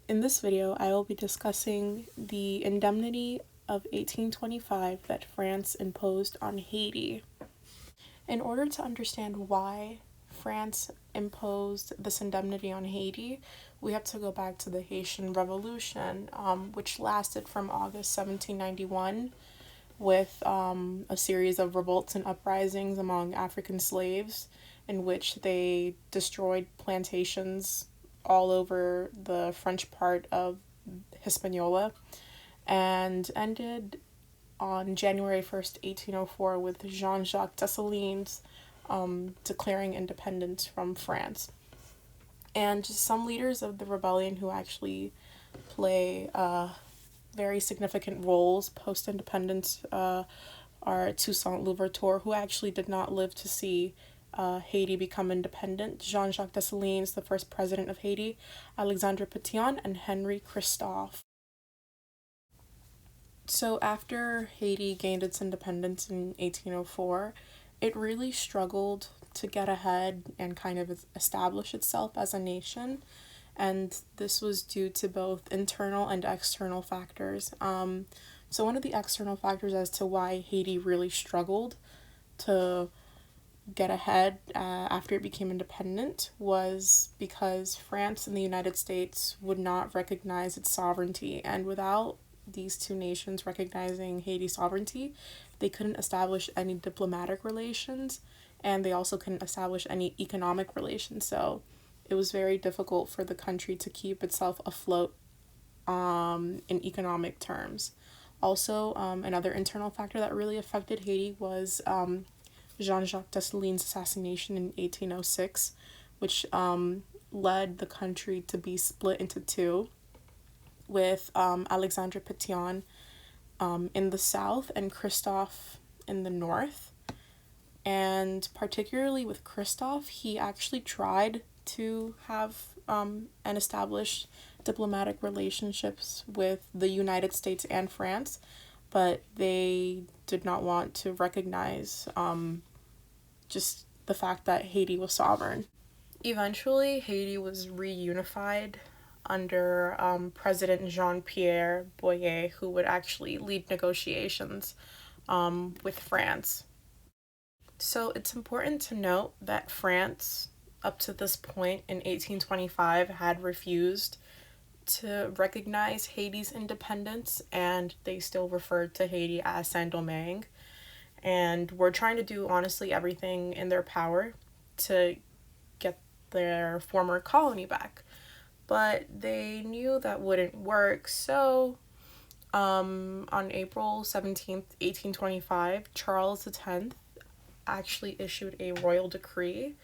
In this video, I will be discussing the indemnity of 1825 that France imposed on Haiti. In order to understand why France imposed this indemnity on Haiti, we have to go back to the Haitian Revolution, which lasted from August 1791 with a series of revolts and uprisings among African slaves in which they destroyed plantations all over the French part of Hispaniola, and ended on January 1st, 1804, with Jean-Jacques Dessalines declaring independence from France. And just some leaders of the rebellion who actually play very significant roles post-independence are Toussaint Louverture, who actually did not live to see Haiti become independent, Jean-Jacques Dessalines, the first president of Haiti, Alexandre Pétion, and Henri Christophe. So after Haiti gained its independence in 1804, it really struggled to get ahead and kind of establish itself as a nation, and this was due to both internal and external factors. So one of the external factors as to why Haiti really struggled to get ahead after it became independent was because France and the United States would not recognize its sovereignty, and without these two nations recognizing Haiti's sovereignty, they couldn't establish any diplomatic relations, and they also couldn't establish any economic relations. So it was very difficult for the country to keep itself afloat in economic terms. Also, another internal factor that really affected Haiti was Jean-Jacques Dessalines' assassination in 1806, which led the country to be split into two, with Alexandre Pétion in the south and Christophe in the north. And particularly with Christophe, he actually tried to have and establish diplomatic relationships with the United States and France, but they did not want to recognize just the fact that Haiti was sovereign. Eventually, Haiti was reunified under President Jean-Pierre Boyer, who would actually lead negotiations with France. So it's important to note that France, up to this point in 1825, had refused to recognize Haiti's independence, and they still referred to Haiti as Saint-Domingue, and were trying to do honestly everything in their power to get their former colony back. But they knew that wouldn't work, so on April 17th, 1825, Charles X actually issued a royal decree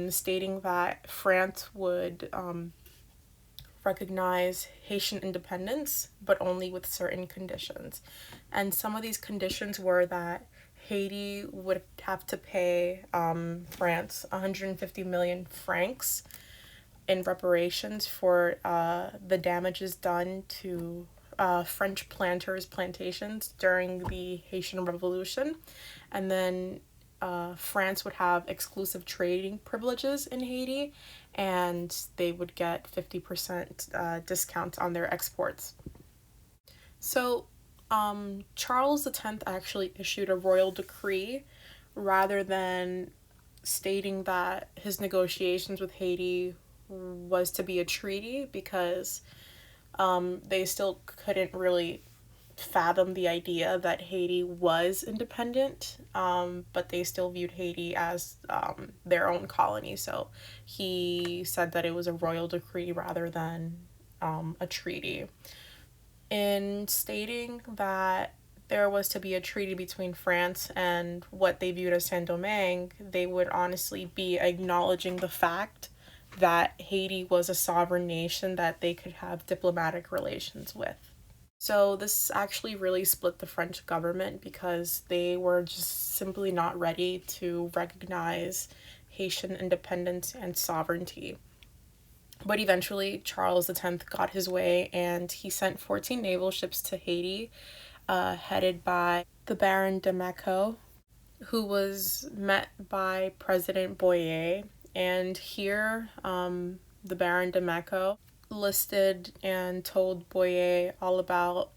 stating that France would recognize Haitian independence, but only with certain conditions. And some of these conditions were that Haiti would have to pay France 150 million francs in reparations for the damages done to French planters' plantations during the Haitian Revolution. And then France would have exclusive trading privileges in Haiti, and they would get 50% discounts on their exports. So Charles X actually issued a royal decree rather than stating that his negotiations with Haiti was to be a treaty, because they still couldn't really fathom the idea that Haiti was independent, but they still viewed Haiti as their own colony. So he said that it was a royal decree rather than a treaty. In stating that there was to be a treaty between France and what they viewed as Saint-Domingue, they would honestly be acknowledging the fact that Haiti was a sovereign nation that they could have diplomatic relations with. So this actually really split the French government, because they were just simply not ready to recognize Haitian independence and sovereignty. But eventually, Charles X got his way, and he sent 14 naval ships to Haiti, headed by the Baron de Macquot, who was met by President Boyer. And here, the Baron de Macquot listed and told Boyer all about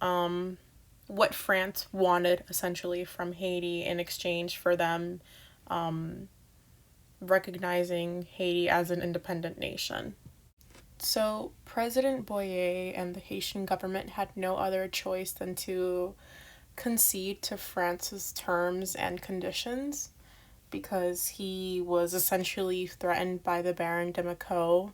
what France wanted essentially from Haiti in exchange for them recognizing Haiti as an independent nation. So, President Boyer and the Haitian government had no other choice than to concede to France's terms and conditions because he was essentially threatened by the Baron de Macault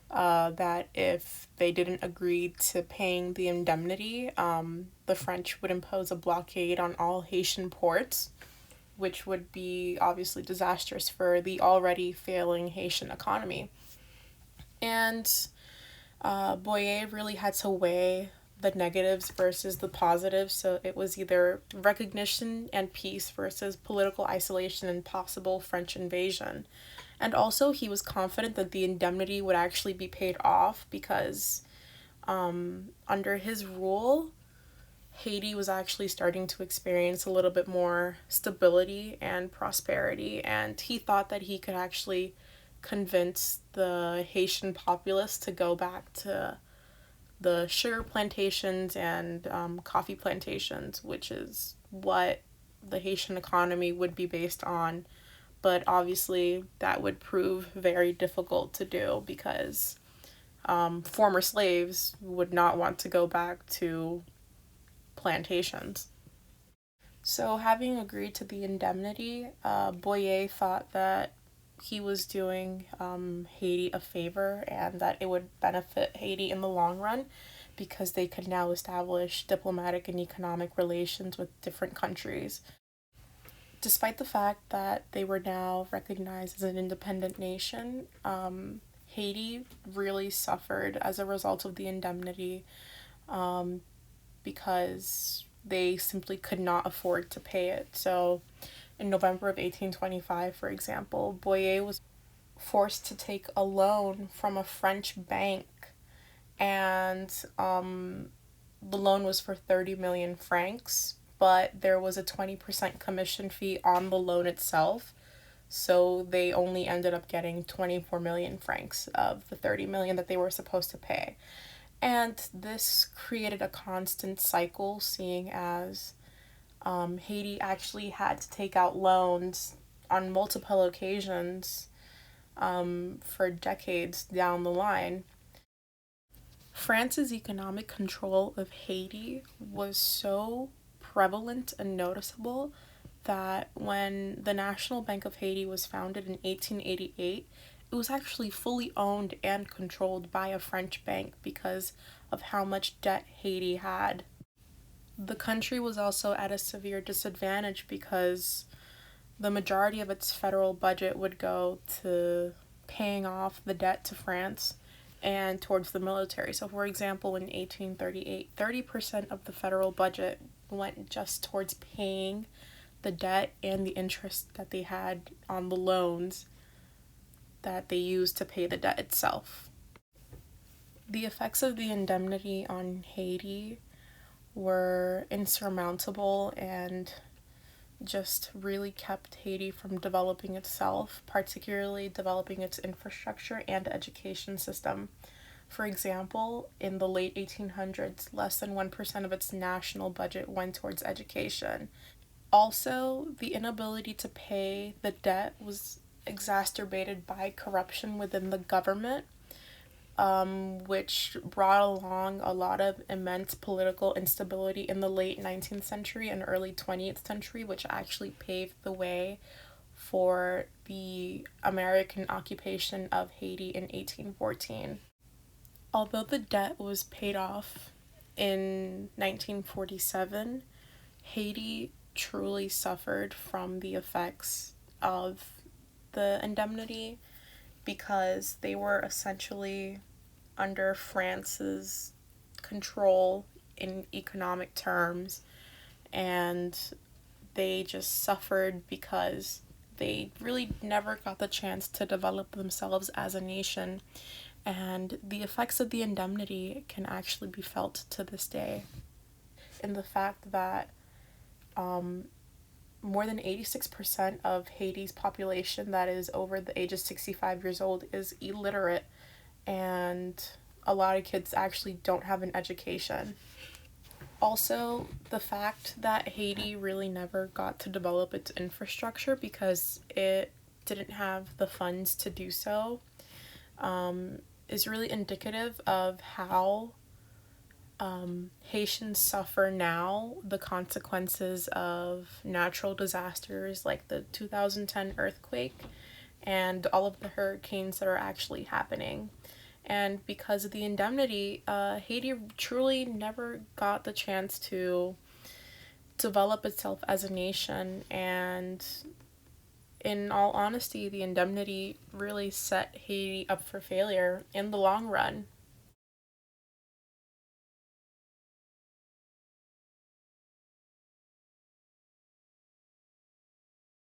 that if they didn't agree to paying the indemnity, the French would impose a blockade on all Haitian ports, which would be obviously disastrous for the already failing Haitian economy. And Boyer really had to weigh the negatives versus the positives. So it was either recognition and peace versus political isolation and possible French invasion. And also, he was confident that the indemnity would actually be paid off because under his rule, Haiti was actually starting to experience a little bit more stability and prosperity, and he thought that he could actually convince the Haitian populace to go back to the sugar plantations and coffee plantations, which is what the Haitian economy would be based on. But obviously, that would prove very difficult to do because former slaves would not want to go back to plantations. So, having agreed to the indemnity, Boyer thought that he was doing Haiti a favor and that it would benefit Haiti in the long run because they could now establish diplomatic and economic relations with different countries. Despite the fact that they were now recognized as an independent nation, Haiti really suffered as a result of the indemnity because they simply could not afford to pay it. So, in November of 1825, for example, Boyer was forced to take a loan from a French bank, and the loan was for 30 million francs, but there was a 20% commission fee on the loan itself. So they only ended up getting 24 million francs of the 30 million that they were supposed to pay. And this created a constant cycle, seeing as Haiti actually had to take out loans on multiple occasions for decades down the line. France's economic control of Haiti was so prevalent and noticeable that when the National Bank of Haiti was founded in 1888, it was actually fully owned and controlled by a French bank because of how much debt Haiti had. The country was also at a severe disadvantage because the majority of its federal budget would go to paying off the debt to France and towards the military. So, for example, in 1838, 30% of the federal budget went just towards paying the debt and the interest that they had on the loans that they used to pay the debt itself. The effects of the indemnity on Haiti were insurmountable and just really kept Haiti from developing itself, particularly developing its infrastructure and education system. For example, in the late 1800s, less than 1% of its national budget went towards education. Also, the inability to pay the debt was exacerbated by corruption within the government, which brought along a lot of immense political instability in the late 19th century and early 20th century, which actually paved the way for the American occupation of Haiti in 1814. Although the debt was paid off in 1947, Haiti truly suffered from the effects of the indemnity because they were essentially under France's control in economic terms, and they just suffered because they really never got the chance to develop themselves as a nation, and the effects of the indemnity can actually be felt to this day in the fact that more than 86% of Haiti's population that is over the age of 65 years old is illiterate, and a lot of kids actually don't have an education. Also, the fact that Haiti really never got to develop its infrastructure because it didn't have the funds to do so is really indicative of how Haitians suffer now the consequences of natural disasters like the 2010 earthquake and all of the hurricanes that are actually happening. And because of the indemnity, Haiti truly never got the chance to develop itself as a nation. And in all honesty, the indemnity really set Haiti up for failure in the long run.